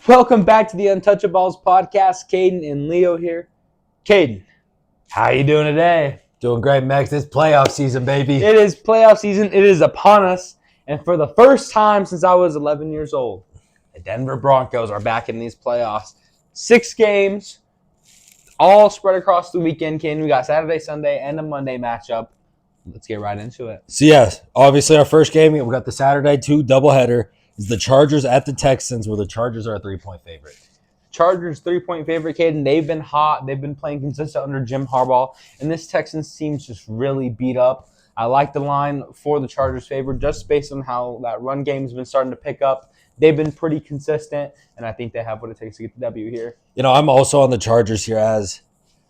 Welcome back to the Untouchaballs podcast. Caden and Leo here. Caden, how you doing today? Doing great, Max. It's playoff season, baby. It is playoff season. It is upon us. And for the first time since I was 11 years old, the Denver Broncos are back in these playoffs. 6 games, all spread across the weekend, Caden. We got Saturday, Sunday, and a Monday matchup. Let's get right into it. So, yes, obviously our first game, we got the Saturday 2 doubleheader. Is the Chargers at the Texans, where the Chargers are a 3-point favorite. Chargers 3-point favorite, Caden. They've been hot. They've been playing consistent under Jim Harbaugh. And this Texans team's just really beat up. I like the line for the Chargers' favor just based on how that run game's been starting to pick up. They've been pretty consistent, and I think they have what it takes to get the W here. You know, I'm also on the Chargers here as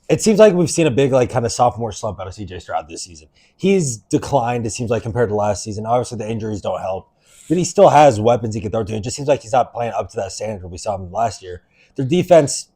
it seems like we've seen a big, kind of sophomore slump out of CJ Stroud this season. He's declined, it seems like, compared to last season. Obviously, the injuries don't help. But he still has weapons he can throw to. It just seems like he's not playing up to that standard we saw him last year. Their defense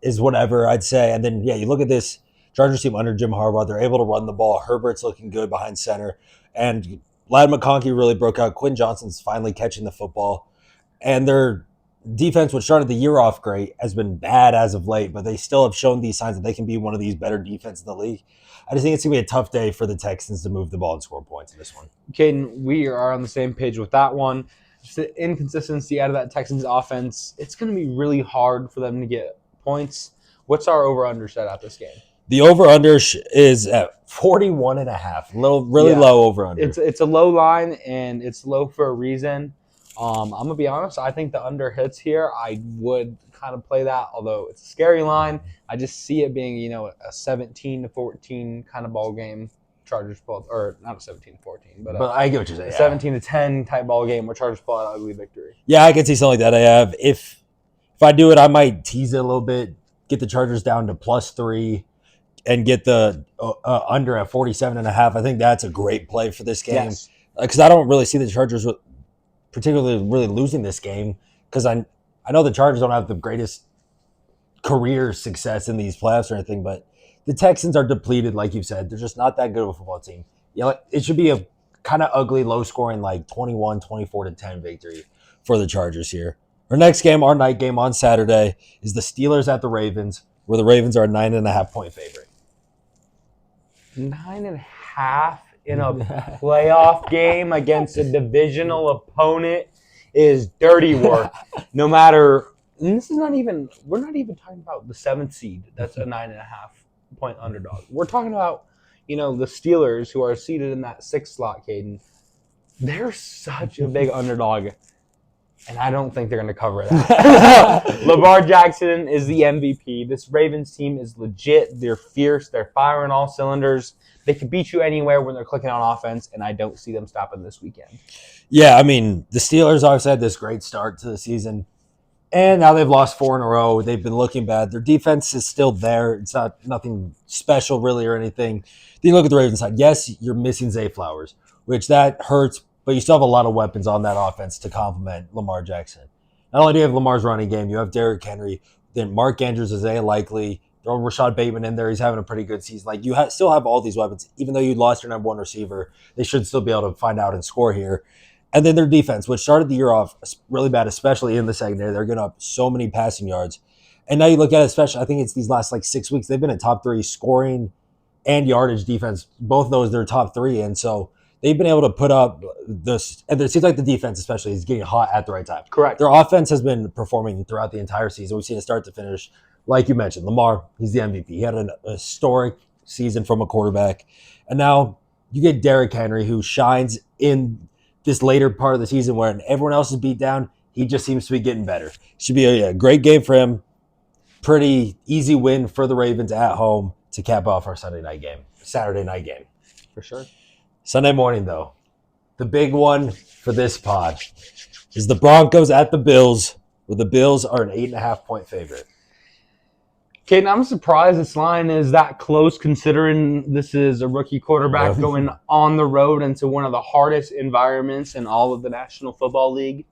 is whatever, I'd say. And then, you look at this Chargers team under Jim Harbaugh. They're able to run the ball. Herbert's looking good behind center. And Ladd McConkey really broke out. Quinn Johnson's finally catching the football. And their defense, which started the year off great, has been bad as of late. But they still have shown these signs that they can be one of these better defenses in the league. I just think it's going to be a tough day for the Texans to move the ball and score points in this one. Caden, we are on the same page with that one. Just the inconsistency out of that Texans offense, it's going to be really hard for them to get points. What's our over-under set at this game? The over-under is at 41.5. Really low over-under. It's a low line, and it's low for a reason. I'm going to be honest. I think the under hits here. I would kind of play that, although it's a scary line. I just see it being, a 17-14 kind of ball game. Chargers pull, or not a 17-14, but I get what you're saying. 17-10 type ball game where Chargers pull out an ugly victory. Yeah, I can see something like that. I have if I do it, I might tease it a little bit, get the Chargers down to +3, and get the under at 47.5. I think that's a great play for this game because I don't really see the Chargers particularly really losing this game because I know the Chargers don't have the greatest career success in these playoffs or anything, but the Texans are depleted, like you've said. They're just not that good of a football team. It should be a kind of ugly, low-scoring, 21-24-10 victory for the Chargers here. Our next game, our night game on Saturday, is the Steelers at the Ravens, where the Ravens are a 9.5-point favorite. 9.5 in a playoff game against a divisional opponent is dirty work. No matter, and this is not even, we're not even talking about the 7th seed. That's a 9.5-point underdog. We're talking about, the Steelers who are seated in that 6th slot, Caden. They're such a big underdog, and I don't think they're going to cover that. Lamar Jackson is the MVP. This Ravens team is legit. They're fierce. They're firing all cylinders. They can beat you anywhere when they're clicking on offense, and I don't see them stopping this weekend. Yeah, I mean, the Steelers obviously had this great start to the season, and now they've lost 4 in a row. They've been looking bad. Their defense is still there. It's not nothing special really or anything. Then you look at the Ravens side. Yes, you're missing Zay Flowers, which that hurts, but you still have a lot of weapons on that offense to complement Lamar Jackson. Not only do you have Lamar's running game, you have Derrick Henry, then Mark Andrews is likely. Throw Rashad Bateman in there. He's having a pretty good season. You still have all these weapons. Even though you lost your number 1 receiver, they should still be able to find out and score here. And then their defense, which started the year off really bad, especially in the secondary. They're giving up so many passing yards. And now you look at it, especially, I think it's these last 6 weeks, they've been in top 3 scoring and yardage defense. Both of those, they're top 3. And so they've been able to put up this. And it seems like the defense, especially, is getting hot at the right time. Correct. Their offense has been performing throughout the entire season. We've seen it start to finish. Like you mentioned, Lamar, he's the MVP. He had an historic season from a quarterback. And now you get Derrick Henry, who shines in this later part of the season when everyone else is beat down. He just seems to be getting better. Should be a great game for him. Pretty easy win for the Ravens at home to cap off our Saturday night game. For sure. Sunday morning, though, the big one for this pod is the Broncos at the Bills, where the Bills are an 8.5-point favorite. Caden, I'm surprised this line is that close considering this is a rookie quarterback going on the road into one of the hardest environments in all of the National Football League.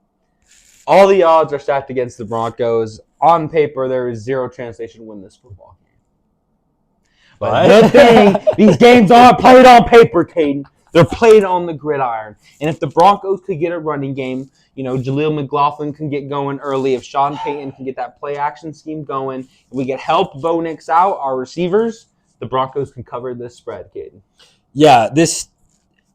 All the odds are stacked against the Broncos. On paper, there is 0 chance they should win this football game. But good thing, these games aren't played on paper, Caden. They're played on the gridiron. And if the Broncos could get a running game, Jaleel McLaughlin can get going early. If Sean Payton can get that play action scheme going, if we can help Bo Nix out, our receivers, the Broncos can cover this spread, Caden. Yeah, this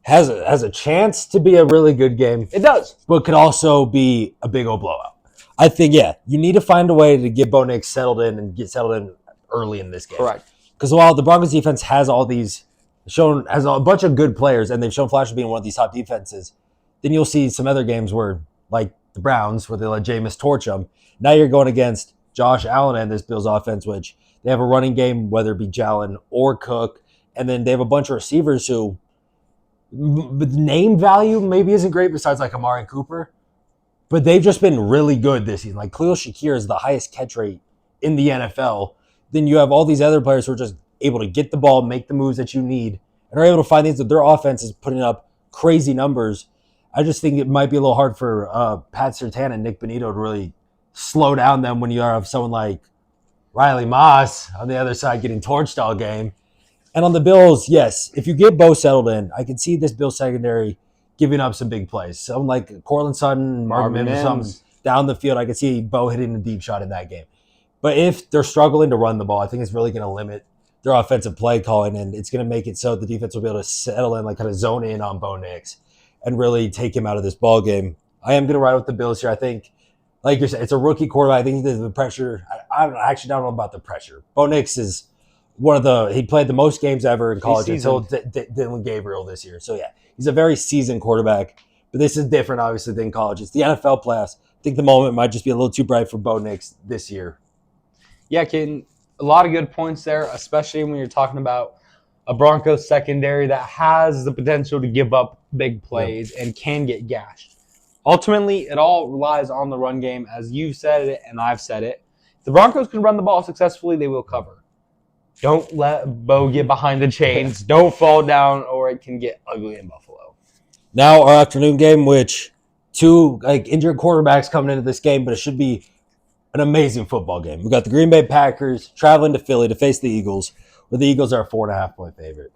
has a chance to be a really good game. It does. But could also be a big old blowout. I think, you need to find a way to get Bo Nix settled in and get settled in early in this game. Correct. Because while the Broncos defense has a bunch of good players, and they've shown flashes of being one of these top defenses, then you'll see some other games where, like the Browns, where they let Jameis torch them. Now you're going against Josh Allen and this Bills offense, which they have a running game, whether it be Jalen or Cook, and then they have a bunch of receivers who name value maybe isn't great besides like Amari Cooper, but they've just been really good this season. Like Khalil Shakir is the highest catch rate in the NFL. Then you have all these other players who are just able to get the ball, make the moves that you need, and are able to find things that their offense is putting up crazy numbers. I just think it might be a little hard for Pat Surtain and Nick Bonito to really slow down them when you have someone like Riley Moss on the other side getting torched all game. And on the Bills, yes, if you get Bo settled in, I can see this Bills secondary giving up some big plays. Someone like Cortland Sutton, Marvin Mims down the field, I can see Bo hitting a deep shot in that game. But if they're struggling to run the ball, I think it's really going to limit their offensive play calling, and it's going to make it so the defense will be able to settle in, like kind of zone in on Bo Nix and really take him out of this ball game. I am going to ride with the Bills here. I think, like you said, it's a rookie quarterback. I think the pressure, I actually don't know about the pressure. Bo Nix is he played the most games ever in college until Dylan Gabriel this year. So, he's a very seasoned quarterback. But this is different, obviously, than college. It's the NFL playoffs. I think the moment might just be a little too bright for Bo Nix this year. Yeah, Caden, a lot of good points there, especially when you're talking about a Broncos secondary that has the potential to give up big plays and can get gashed. Ultimately, it all relies on the run game. As you've said it and I've said it, if the Broncos can run the ball successfully, they will cover. Don't let Bo get behind the chains. Don't fall down, or it can get ugly in Buffalo. Now our afternoon game, which two injured quarterbacks coming into this game, but it should be an amazing football game. We got the Green Bay Packers traveling to Philly to face the Eagles, where the Eagles are a 4.5-point favorite.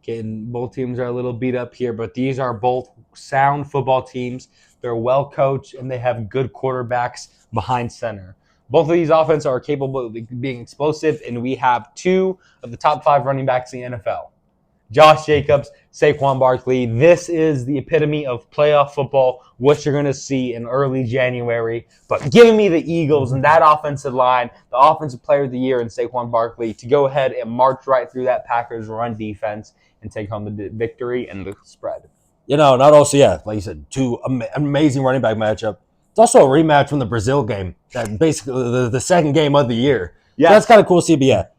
Okay, and both teams are a little beat up here, but these are both sound football teams. They're well coached, and they have good quarterbacks behind center. Both of these offenses are capable of being explosive, and we have two of the top 5 running backs in the NFL. Josh Jacobs, Saquon Barkley. This is the epitome of playoff football, what you're going to see in early January. But giving me the Eagles and that offensive line, the offensive player of the year in Saquon Barkley, to go ahead and march right through that Packers run defense and take home the victory and the spread. Not also, like you said, two amazing running back matchup. It's also a rematch from the Brazil game, that basically the second game of the year. Yeah, so that's kind of cool to see. But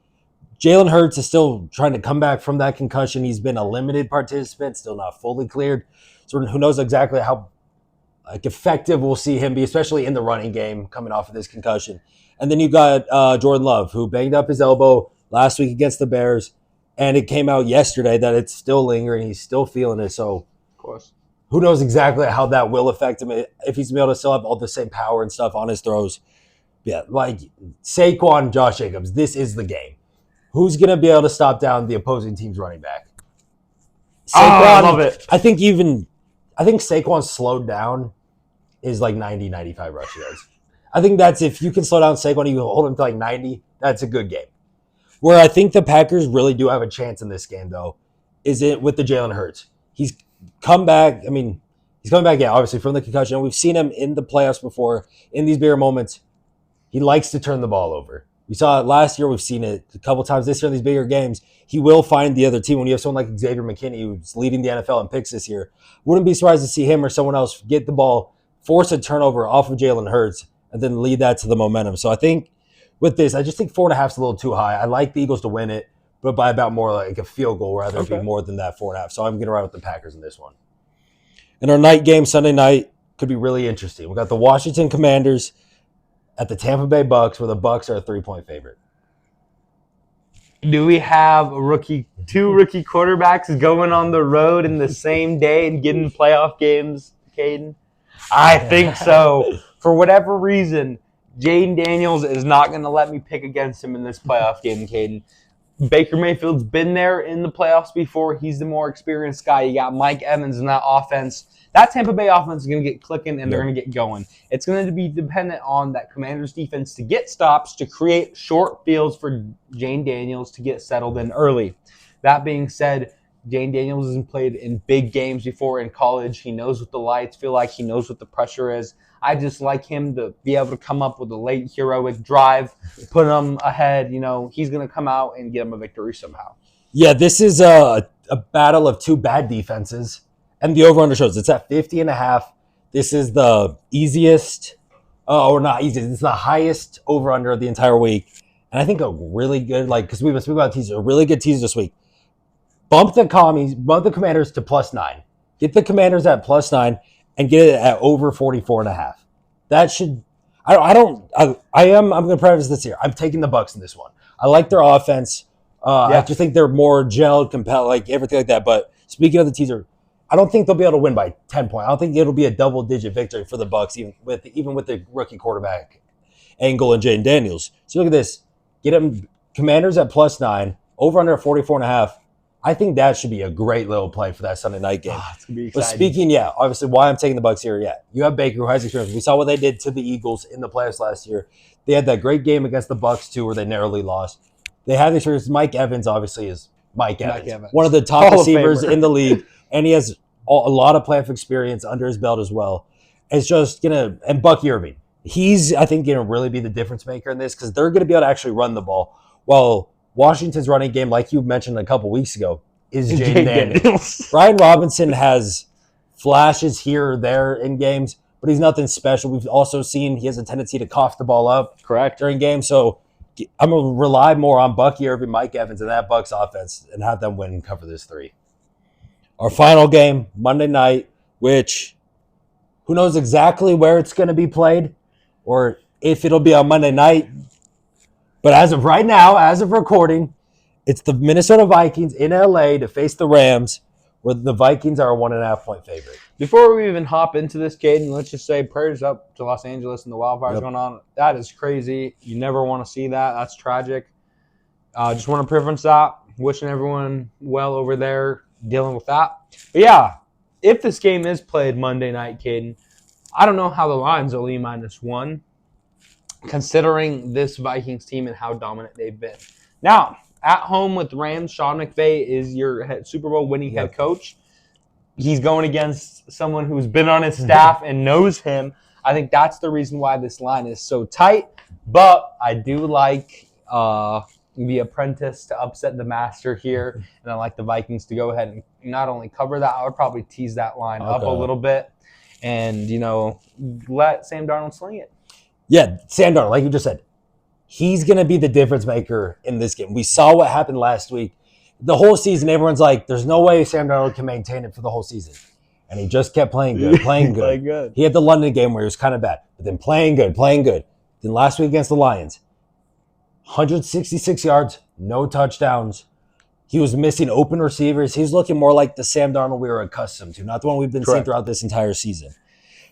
Jalen Hurts is still trying to come back from that concussion. He's been a limited participant, still not fully cleared. So who knows exactly how effective we'll see him be, especially in the running game coming off of this concussion. And then you got Jordan Love, who banged up his elbow last week against the Bears, and it came out yesterday that it's still lingering. He's still feeling it. So, of course, who knows exactly how that will affect him, if he's going to be able to still have all the same power and stuff on his throws. Yeah, like Saquon, Josh Jacobs, this is the game. Who's going to be able to stop down the opposing team's running back? Saquon, I love it. I think Saquon slowed down is like 90, 95 rush yards. I think that's, if you can slow down Saquon, you hold him to like 90, that's a good game. Where I think the Packers really do have a chance in this game, though, is it with the Jalen Hurts. He's come back. He's coming back, obviously from the concussion. We've seen him in the playoffs before, in these bigger moments. He likes to turn the ball over. We saw it last year. We've seen it a couple times this year in these bigger games. He will find the other team. When you have someone like Xavier McKinney, who's leading the NFL in picks this year, wouldn't be surprised to see him or someone else get the ball, force a turnover off of Jalen Hurts, and then lead that to the momentum. So I think with this, I just think 4.5 is a little too high. I like the Eagles to win it, but by about more like a field goal rather than be more than that 4.5. So I'm going to ride with the Packers in this one. And our night game Sunday night could be really interesting. We got the Washington Commanders at the Tampa Bay Bucks, where the Bucks are a 3-point favorite. Do we have two rookie quarterbacks going on the road in the same day and getting playoff games, Caden? I think so. For whatever reason, Jaden Daniels is not going to let me pick against him in this playoff game, Caden. Baker Mayfield's been there in the playoffs before. He's the more experienced guy. You got Mike Evans in that offense. That Tampa Bay offense is going to get clicking, and they're going to get going. It's going to be dependent on that Commanders defense to get stops, to create short fields for Jane Daniels to get settled in early. That being said, Jane Daniels hasn't played in big games before in college. He knows what the lights feel like. He knows what the pressure is. I just like him to be able to come up with a late heroic drive, put him ahead. He's going to come out and get him a victory somehow. Yeah, this is a battle of two bad defenses. And the over-under shows it's at 50.5. This is the easiest, or not easiest, it's the highest over-under of the entire week. And I think a really good, because we've been speaking about teasers, a really good teaser this week. Bump the Commanders to +9. Get the Commanders at +9 and get it at over 44.5. That should, I'm going to preface this here. I'm taking the Bucs in this one. I like their offense. I just think they're more gelled, compelled, everything like that. But speaking of the teaser, I don't think they'll be able to win by 10 points. I don't think it'll be a double-digit victory for the Bucs, even with the rookie quarterback Angle and Jane Daniels. So look at this. Get them Commanders at +9, over under 44.5. I think that should be a great little play for that Sunday night game. It's gonna be but exciting. speaking, obviously why I'm taking the Bucs here, you have Baker who has experience. We saw what they did to the Eagles in the playoffs last year. They had that great game against the Bucs too, where they narrowly lost. They have the experience. Mike Evans obviously is Mike Evans, one of the top receivers in the league, and he has a lot of playoff experience under his belt as well. It's just and Bucky Irving, he's I think gonna really be the difference maker in this because they're gonna be able to actually run the ball. While Washington's running game, like you mentioned a couple weeks ago, is Jane Daniels. Brian Robinson has flashes here or there in games, but he's nothing special. We've also seen he has a tendency to cough the ball up during games. So I'm going to rely more on Bucky Irving, Mike Evans, and that Bucs offense and have them win and cover this 3. Our final game, Monday night, which who knows exactly where it's going to be played or if it'll be on Monday night. But as of right now, as of recording, it's the Minnesota Vikings in LA to face the Rams, where the Vikings are a 1.5-point favorite. Before we even hop into this, Caden, let's just say prayers up to Los Angeles and the wildfires going on. That is crazy. You never want to see that. That's tragic. Just want to preference that. Wishing everyone well over there dealing with that. But if this game is played Monday night, Caden, I don't know how the lines are -1, considering this Vikings team and how dominant they've been. Now, at home with Rams, Sean McVay is your Super Bowl winning head coach. He's going against someone who's been on his staff and knows him. I think that's the reason why this line is so tight. But I do like the apprentice to upset the master here. And I like the Vikings to go ahead and not only cover that, I would probably tease that line up a little bit and, let Sam Darnold sling it. Yeah, Sam Darnold, like you just said. He's going to be the difference maker in this game. We saw what happened last week. The whole season, everyone's like, there's no way Sam Darnold can maintain it for the whole season. And he just kept playing good. He had the London game where he was kind of bad, but then playing good. Then last week against the Lions, 166 yards, no touchdowns. He was missing open receivers. He's looking more like the Sam Darnold we were accustomed to, not the one we've been seeing throughout this entire season.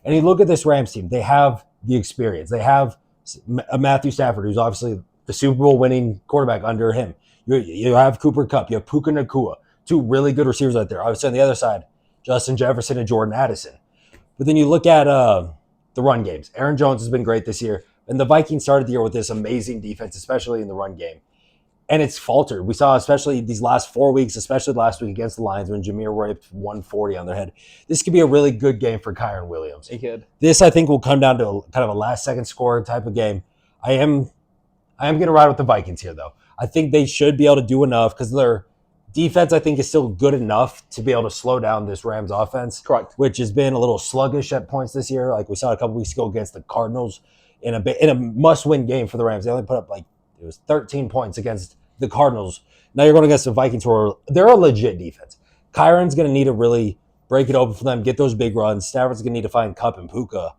And you look at this Rams team. They have the experience. They have Matthew Stafford, who's obviously the Super Bowl winning quarterback under him. You have Cooper Kupp. You have Puka Nacua. 2 really good receivers out there. Obviously on the other side, Justin Jefferson and Jordan Addison. But then you look at the run games. Aaron Jones has been great this year. And the Vikings started the year with this amazing defense, especially in the run game. And it's faltered. We saw especially these last 4 weeks, especially last week against the Lions when Jameer raped 140 on their head. This could be a really good game for Kyren Williams. It could. This, I think, will come down to kind of a last-second score type of game. I am going to ride with the Vikings here, though. I think they should be able to do enough because their defense, I think, is still good enough to be able to slow down this Rams offense. Correct. Which has been a little sluggish at points this year. Like we saw a couple weeks ago against the Cardinals in a must-win game for the Rams. They only put up 13 points against the Cardinals. Now you're going against the Vikings, they're a legit defense. Kyron's going to need to really break it open for them, get those big runs. Stafford's going to need to find Kupp and Puka.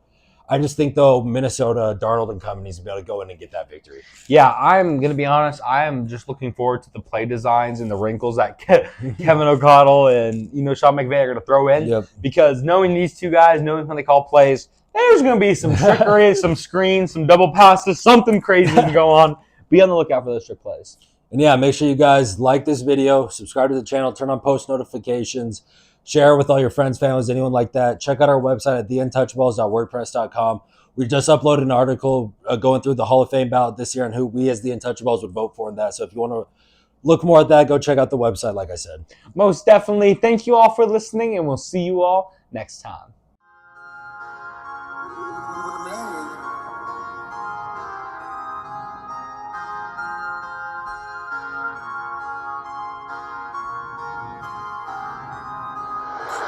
I just think, though, Minnesota, Darnold and company needs to be able to go in and get that victory. Yeah, I'm going to be honest. I am just looking forward to the play designs and the wrinkles that Kevin O'Connell and Sean McVay are going to throw in. Because knowing these two guys, knowing how they call plays, there's going to be some trickery, some screens, some double passes, something crazy to go on. Be on the lookout for those trick plays. And yeah, make sure you guys like this video, subscribe to the channel, turn on post notifications, share it with all your friends, families, anyone like that. Check out our website at theuntouchaballs.wordpress.com. We just uploaded an article going through the Hall of Fame ballot this year and who we as the Untouchaballs would vote for in that. So if you want to look more at that, go check out the website, like I said. Most definitely. Thank you all for listening, and we'll see you all next time.